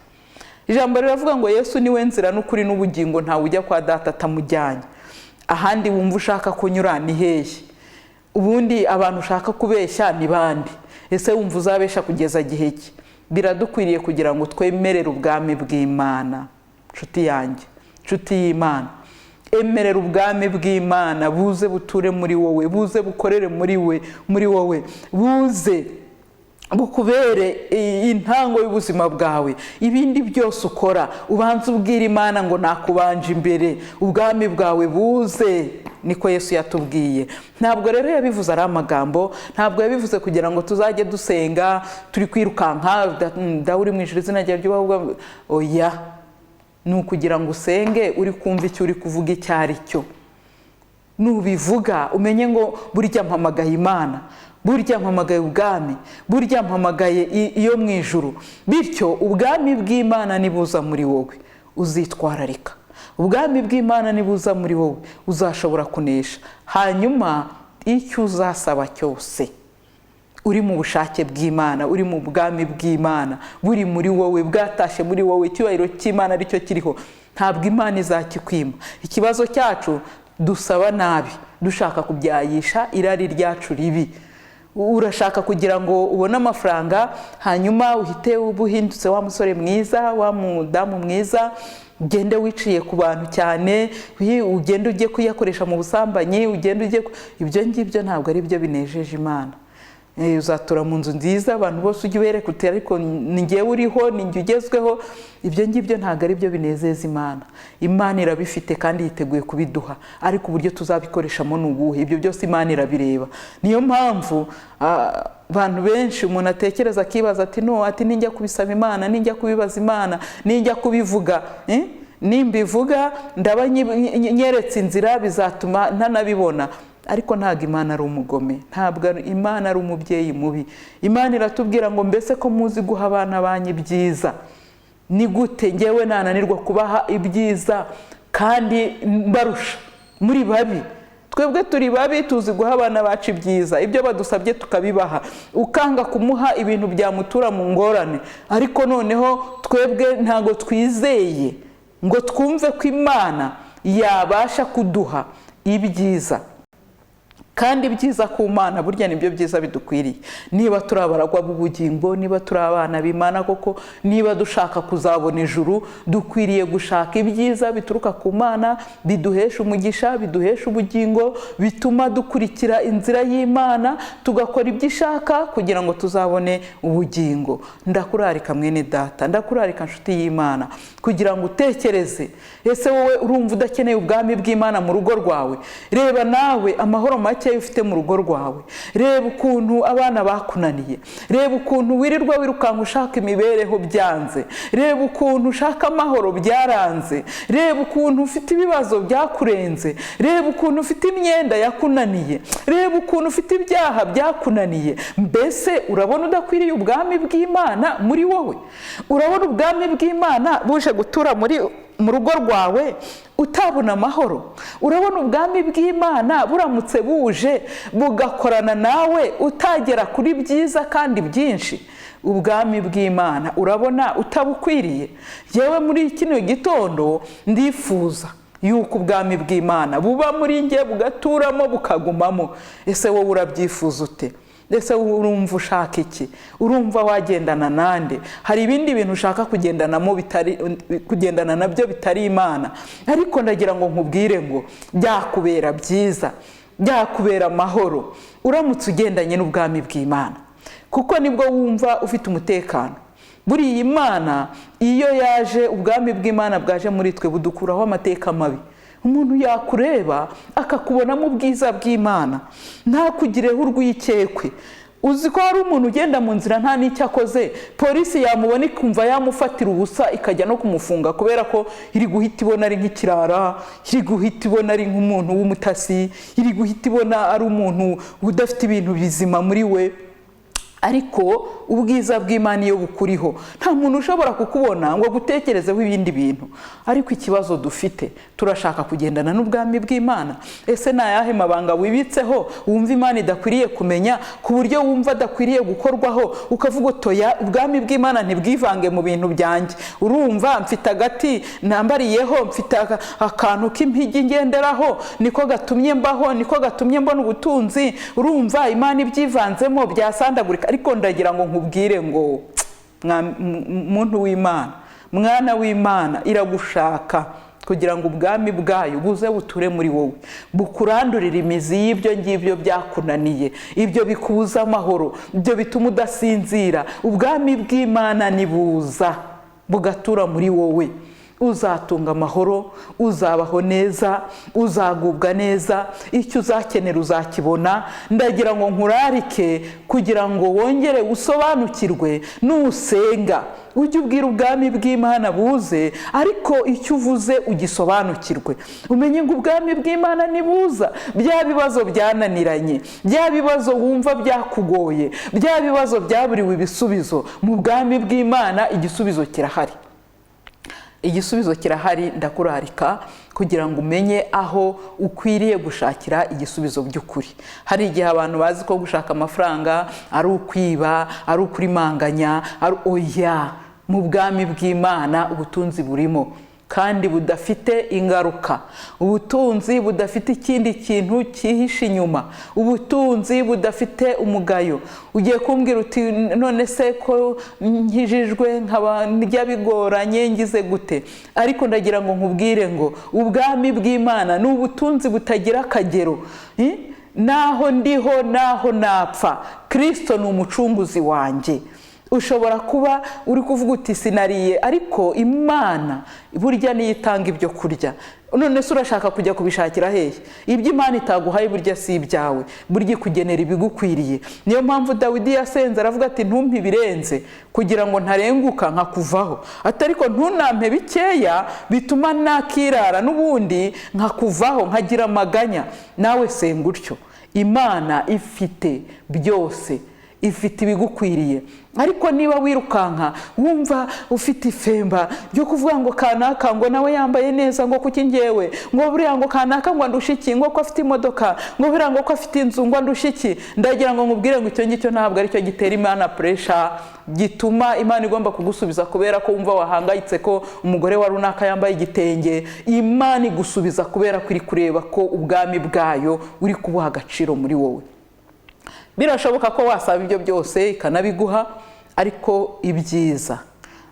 Ijambo riravuga ngo Yesu niwe nzira n'ukuri n'ubugingo, ntawe ujya kwa Data atamujyanye. Ahandi wumva ushaka kunyura ni hehe? Ubundi abantu ushaka kubeshya ni bande? Ese wumva uzabesha kugeza gihe ki? Biradukwiriye kugira ngo twemerere ubwami bw'Imana. Nshuti yanjye, nshuti y'Imana, emerera ubwami bw'Imana buze buture muri wowe, buze bukorere muri wowe, buze bukubere intango y'ubuzima bwawe. Ibindi byose ukora ubanza ubwira Imana ngo nakubanje imbere, ubwami bwawe buze. Niko Yesu yatubwiye. Ntabwo rero yabivuze ari amagambo, ntabwo yabivuze kugira ngo tuzajye dusenga turi kwirukanka dawe uri mu ijuru izina ryawe ryubahwe. Oya, ni ukugira ngo usenge uri kumva icyo uri kuvuga icyo ari cyo. Nubivuga umenye ngo burya mpamagaye Imana, burya mpamagaye ubwami, burya mpamagaye iyo mu ijuru. Bityo ubwami bw'Imana nibuza muri wowe uzitwararika. Ubwami bw'Imana nibuza muri wowe uzashobora kunesha. Hanyuma icyo uzasaba cyose uri mu bushake bw'Imana, uri mu bwami bw'Imana, buri muri wowe, bwatashe muri wowe, icyubahiro cy'Imana aricyo kiriho, ntabwo Imana izakikwima. Ikibazo cyacu dusaba nabi, dushaka kubyayisha irari ryacu ribi. Urashaka kugira ngo ubone amafaranga, hanyuma uhite ubuhindutse wa musore mwiza, wa mudamu mwiza, ugende wiciye ku bantu cyane, ugende ujye kuyakoresha mu busambanyi, ugende ujye ibyo ngibyo ntabwo ari byo binejeje Imana. Uzatura mu nzu nziza, abantu bose ujye ubereka uti ariko ni njyewe uriho, ni njye ugezweho. Ibyo ngibyo ntabwo ari byo binezeza Imana. Imana irabifite kandi yiteguye kubiduha, ariko uburyo tuzabikoreshamo ni ubuhe? Ibyo byose Imana irabireba. Niyo mpamvu abantu benshi umuntu atekereza akibaza ati no, ati ninjya kubisaba Imana, ninjya kubibaza Imana, ninjya kubivuga, nimbivuga ndaba nyeretse inzira bizatuma ntanabibona. Ariko ntabwo Imana ari umugome, ntabwo Imana ari umubyeyi mubi. Imana iratubwira ngo mbese ko muzi guha abana banyu ibyiza, ni gute njyewe nananirwa kubaha ibyiza kandi mbarusha muri babi? Twebwe turi babi, tuzi guha abana bacu ibyiza, ibyo badusabye tukabibaha, ukanga kumuha ibintu byamutura mu ngorane. Ariko noneho twebwe ntago twizeye ngo twumve ko Imana yabasha kuduha ibyiza. Kandi byiza ku Mana burya nibyo byiza bidukwiriye. Niba turi abaragwa b'ubugingo, niba turi abana b'Imana koko, niba dushaka kuzabona ijuru, dukwiriye gushaka ibyiza bituruka ku Mana, biduhesha umugisha, biduhesha ubugingo, bituma dukurikira inzira y'Imana, tugakora ibyo ishaka kugira ngo tuzabone ubugingo. Ndakurarika mwene data, ndakurarika nshuti y'Imana, kugira ngo utekereze, ese wowe urumva udakeneye ubwami bw'Imana mu rugo rwawe? Reba nawe amahoro make ufite mu rugo rwawe. Reba ukuntu abana bakunaniye, reba ukuntu wirirwa wirukanka ushaka imibereho byanze, reba ukuntu ushaka amahoro byaranze, reba ukuntu ufite ibibazo byakurenze, reba ukuntu ufite imyenda yakunaniye, reba ukuntu ufite ibyaha byakunaniye. Mbese urabona udakwiriye ubwami bw'Imana muri wowe? Urabona ubwami bw'Imana buje gutura mu rugo rwawe utabona amahoro? Urabona ubwami bw'Imana buramutse buje bugakorana nawe utagera kuri byiza kandi byinshi? Ubwami bw'Imana urabona utabukwiriye? Yewe muri kino gitondo ndifuza yuko ubwami bw'Imana buba muri njye, bugaturamo, bukagumamo. Ese wowe urabyifuza ute? Ese urumva ushaka iki? Urumva wagendana nande? Hari ibindi bintu ushaka kugendana nabyo bitari Imana. Ariko ndagira ngo nkubwire ngo byakubera byiza, byakubera amahoro uramutse ugendanye n'ubwami bw'Imana, kuko nibwo wumva ufite umutekano. Buriya Imana iyo yaje, ubwami bw'Imana bwaje muri twe budukuraho amateka mabi. Umuntu yakureba akakubonamo ubwiza bw'Imana, ntakugireho urwikekwe. Uzi ko hari umuntu ugenda mu nzira nta n'icyo akoze, polisi yamubona ikumva yamufatira ubusa ikajya no kumufunga, kubera ko iri guhita ibona ari nk'ikirara, iri guhita ibona ari nk'umuntu w'umutasi, iri guhita ibona ari umuntu udafite ibintu bizima muri we. ariko ubwiza bw'Imana iyo bukuriho nta muntu ushobora kukubona ngo gutekerezeho ibindi bintu. Ariko ikibazo dufite, turashaka kugendana n'ubwami bw'Imana. Ese ni ayahe mabanga wibitseho wumva Imana idakwiriye kumenya, ku buryo wumva adakwiriye gukorwaho, ukavuga utoya ubwami bw'Imana ntibwivange mu bintu byanjye. Urumva mfite agati nambariyeho, mfite akantu k'impigi ngenderaho, niko gatumye mbaho, niko gatumye mbona ubutunzi. Urumva Imana ibyivanzemo byasandagurika. Ariko ndagira ngo nkubwire ngo muntu w'Imana, mwana w'Imana iragushaka kugira ngo ubwami bwayo buze buture muri wowe, bukurandurira imizi y'ibyo ngibyo byakunaniye, ibyo bikubuza amahoro, ibyo bituma udasinzira. Ubwami bw'Imana nibuza bugatura muri wowe, uzatunga amahoro, uzabaho neza, uzagubwa neza, icyo uzakenera uzakibona. Ndagira ngo nkurarike kugira ngo wongere usobanukirwe, nusenga ujye ubwira ubwami bw'Imana buze, ariko icyo uvuze ugisobanukirwe, umenye ngo ubwami bw'Imana nibuza, bya bibazo byananiranye, bya bibazo wumva byakugoye, bya bibazo byaburiwe ibisubizo, mu bwami bw'Imana igisubizo kirahari. Igisubizo kirahari. Ndakurarika kugira ngo umenye aho ukwiriye gushakira igisubizo by'ukuri. Hari igihe abantu bazi ko gushaka amafaranga ari ukwiba, ari ukurimanganya, ari oya. Mu bwami bw'Imana ubutunzi burimo kandi budafite ingaruka, ubutunzi budafite ikindi kintu cyihishe inyuma, ubutunzi budafite umugayo. Ugiye kumbwira uti none se ko nkijijwe nkaba ndya bigoranye ngize gute? Ariko ndagira ngo nkubwire ngo ubwami bw'Imana ni ubutunzi butagira akagero. Naho ndiho, naho napfa, Kristo ni umucunguzi wanjye. Ushobora kuba uri kuvuga uti sinariye, ariko Imana burya niyo itanga ibyo kurya. None se urashaka kujya kubishakira hehe? Ibyo Imana itaguhaye burya si ibyawe, burya ikugenera ibigukwiriye. Niyo mpamvu Dawidi yasenze aravuga ati ntumpe ibirenze kugira ngo ntarenguka nkakuvaho, atariko ntunampe bikeya bituma nakirara n'ubundi nkakuvaho nkagira amaganya. Nawe senga utyo. Imana ifite byose, ifite ibigukwiriye. Ariko niba wirukanka wumva ufite ifemba byo kuvuga ngo kanaka ngo nawe yambaye neza, ngo kuki ngewe, ngo buriya ngo kanaka ngo ndushiki, ngo ko afite imodoka, ngo buriya ngo ko afite inzu, ngo ndushiki, ndagira ngo nkubwire ngo icyo ngicyo ntabwo ari cyo gitera Imana pressure, gituma Imana igomba kugusubiza kubera ko wumva wahangayitse ko umugore wa runaka yambaye igitenge. Imana igusubiza kubera ko iri kureba ko ubwami bwayo uri kubuha agaciro muri wowe. Birashoboka ko wasaba ibyo byose ikanabiguha, ariko ibyiza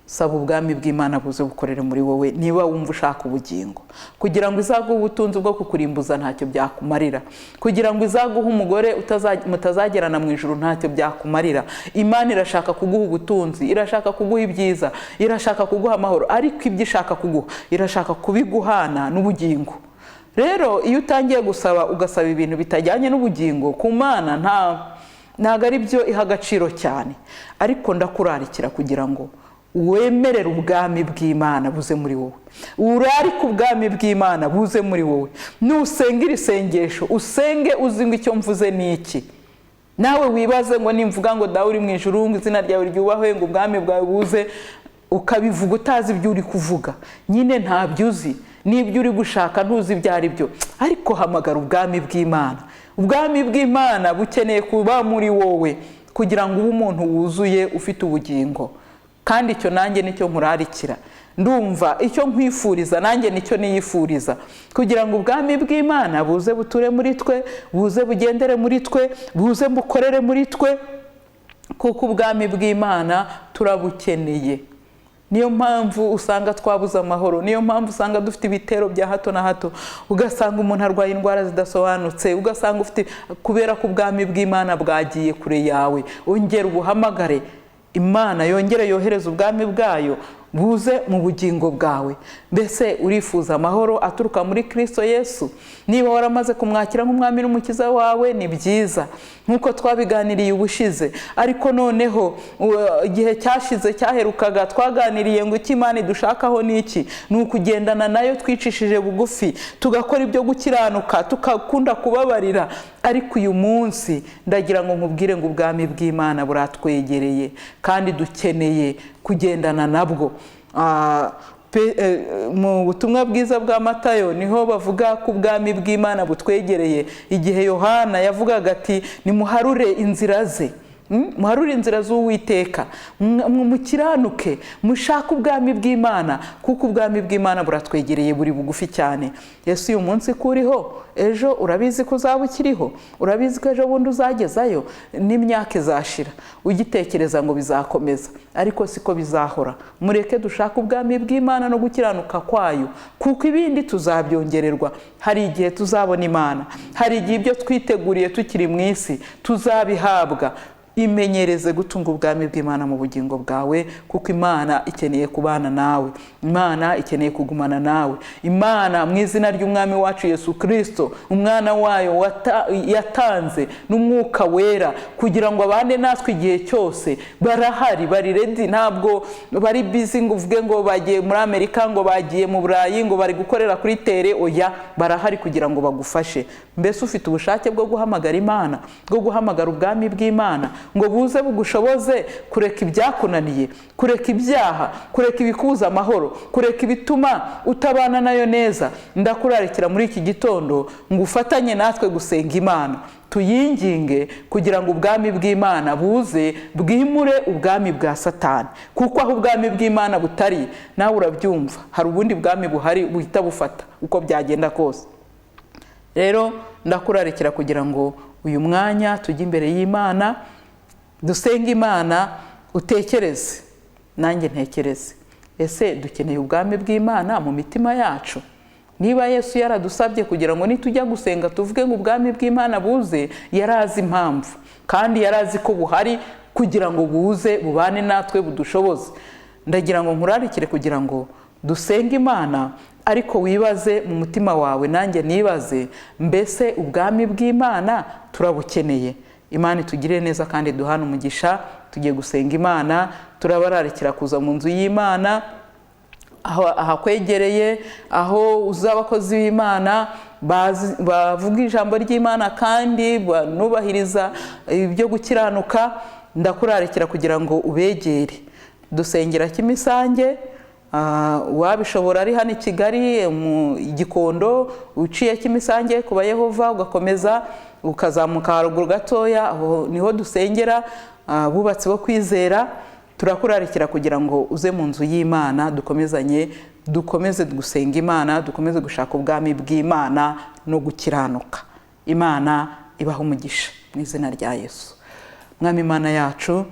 saba ubwami bw'Imana buze bukorere muri wowe. Niba wumva ushaka ubugingo, kugira ngo izaguhe ubutunzi bwo kukurimbuza ntacyo byakumarira, kugira ngo izaguhe umugore mutazagerana mu ijuru ntacyo byakumarira. Imana irashaka kuguha ubutunzi, irashaka kuguha ibyiza, irashaka kuguha amahoro, ariko ibyo ishaka kuguha irashaka kubiguhana n'ubugingo. Rero iyo utangiye gusaba ugasaba ibintu bitajyanye n'ubugingo, ku Mana ntago ari byo iha agaciro cyane. Ariko ndakurarikira kugira ngo wemerere ubwami bw'Imana buze muri wowe, urarike ubwami bw'Imana buze muri wowe. Nusenga iri sengesho usenge uzi ngo icyo mvuze ni iki. Nawe wibaze ngo nimvuga ngo dawe uri mu ijuru, ngo izina ryawe ryubahwe, ngo ubwami bwawe buze, ukabivuga utazi ibyo uri kuvuga, nyine ntabyo uzi, n'ibyo uri gushaka ntuzi ibyo ari byo. Ariko hamagara ubwami bw'Imana. Ubwami bw'Imana bukeneye kuba muri wowe kugira ngo ube umuntu wuzuye ufite ubugingo. Kandi icyo nanjye nicyo nkurarikira. Ndumva icyo nkwifuriza nanjye nicyo niyifuriza, kugira ngo ubwami bw'Imana buze buture muri twe, buze bugendere muri twe, buze bukorere muri twe, kuko ubwami bw'Imana turabukeneye. Niyo mpamvu usanga twabuze amahoro, niyo mpamvu usanga dufite ibitero bya hato na hato, ugasanga umuntu arwaye indwara zidasobanutse, ugasanga ufite, kubera ko ubwami bw'Imana bwagiye kure yawe. Ongera ubuhamagare, Imana yongere yohereza ubwami bwayo, buze mu bugingo bwawe. Mbese urifuza amahoro aturuka muri Kristo Yesu? Niba waramaze kumwakira nk'umwami n'umukiza wawe, ni byiza nk'uko twabiganiriye ubushize. Ariko noneho igihe cyashize cyaherukaga twaganiriye ngo icyo Imana idushakaho ni iki? Ni ukugendana nayo twicishije bugufi, tugakora ibyo gukiranuka, tukakunda kubabarira. Ariko uyu munsi ndagira ngo nkubwire ngo ubwami bw'Imana buratwegereye kandi dukeneye kugendana nabwo. Mu butumwa bwiza bwa Matayo niho bavuga ko ubwami bw'Imana butwegereye, igihe Yohana yavugaga ati nimuharure inzira ze, muharure inzira z'Uwiteka, mukiranuke, mushake ubwami bw'Imana, kuko ubwami bw'Imana buratwegereye, buri bugufi cyane. Yesu uyu munsi kuriho, ejo urabizi ko uzaba ukiriho, urabizi ko ejo bundi uzagezayo, n'imyaka izashira ugitekereza ngo bizakomeza, ariko siko bizahora. Mureke dushaka ubwami bw'Imana no gukiranuka kwayo, kuko ibindi tuzabyongererwa. Hari igihe tuzabona Imana, hari igihe ibyo twiteguriye tukiri mu isi tuzabihabwa. Imenyereze gutunga ubwami bw'Imana mu bugingo bwawe, kuko Imana ikeneye kubana nawe, Imana ikeneye kugumana nawe. Imana mu izina ry'umwami wacu Yesu Kristo, umwana wayo yatanze n'umwuka wera kugira ngo abane natwe igihe cyose. Barahari, bari ready, ntabwo bari busy ngo uvuge ngo bagiye muri Amerika, ngo bagiye mu Burayi, ngo bari gukorera kuri tere. Oya, barahari kugira ngo bagufashe. Mbese ufite ubushake bwo guhamagara Imana, bwo guhamagara ubwami bw'Imana ngo buze bugushoboze kureka ibyakunaniye, kureka ibyaha, kureka ibikubuza amahoro, kureka ibituma utabana nayo neza, ndakurarikira muri iki gitondo ngo ufatanye natwe gusenga Imana, tuyinginge kugira ngo ubwami bw'Imana buze bwimure ubwami bwa Satani. Kuko aho ubwami bw'Imana butari, nawe urabyumva, hari ubundi bwami buhari buhita bufata uko byagenda kose. Rero ndakurarikira kugira ngo uyu mwanya tujye imbere y'Imana, dusenge Imana, utekereze nanjye ntekereze. Ese dukeneye ubwami bw'Imana mu mitima yacu? Niba Yesu yaradusabye kugira ngo nitujya gusenga tuvuge ngo ubwami bw'Imana buze, yarazi impamvu kandi yarazi ko buhari kugira ngo buze bubane natwe, budushoboze. Ndagira ngo nkurarikire kugira ngo dusenge Imana, ariko wibaze mu mutima wawe, nanjye nibaze, mbese ubwami bw'Imana turabukeneye? Imana itugirire neza kandi duhana umugisha. Tugiye gusenga Imana, turabararikira kuza mu nzu y'Imana, ahakwegereye, aho uzaba abakozi b'Imana bavuga ijambo ry'Imana kandi banubahiriza ibyo gukiranuka. Ndakurarikira kugira ngo ubegere. Dusengera Kimisange, wabishobora ari hano i Kigali mu Gikondo, uciye Kimisange kuba Yehova ugakomeza ukazamuka haruguru gatoya, aho niho dusengera bubatsi bo kwizera. Turakurarikira kugira ngo uze mu nzu y'Imana, dukomeze gusenga Imana, dukomeze gushaka ubwami bw'Imana no gukiranuka. Imana ibaho umugisha mu izina rya Yesu. Mwami Imana yacu,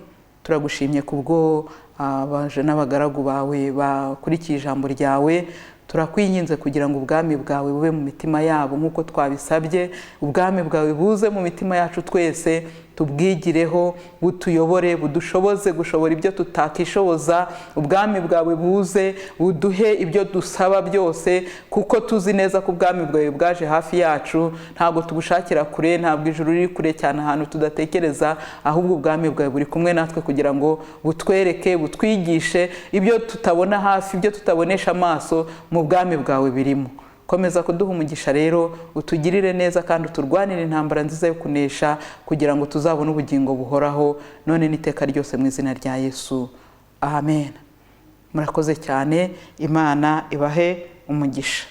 turagushimye kubwo abaje n'abagaragu bawe bakurikiye ijambo ryawe. Turakwinginze kugira ngo ubwami bwawe bube mu mitima yabo nk'uko twabisabye. Ubwami bwawe buze mu mitima yacu twese, tubwigireho, butuyobore, budushoboze gushobora ibyo tutakishoboza. Ubwami bwawe buze buduhe ibyo dusaba byose, kuko tuzi neza ko ubwami bwawe bwaje hafi yacu. Ntabwo tubushakira kure, ntabwo ijuru riri kure cyane ahantu tudatekereza, ahubwo ubwami bwawe buri kumwe natwe kugira ngo butwereke, butwigishe ibyo tutabona hafi, ibyo tutabonesha amaso, mu bwami bwawe birimo. Komeza kuduha umugisha rero, utugirire neza kandi uturwanire intambara nziza yo kunesha, kugira ngo tuzabone ubugingo buhoraho none n'iteka ryose mu izina rya Yesu. Amen. Murakoze cyane. Imana ibahe umugisha.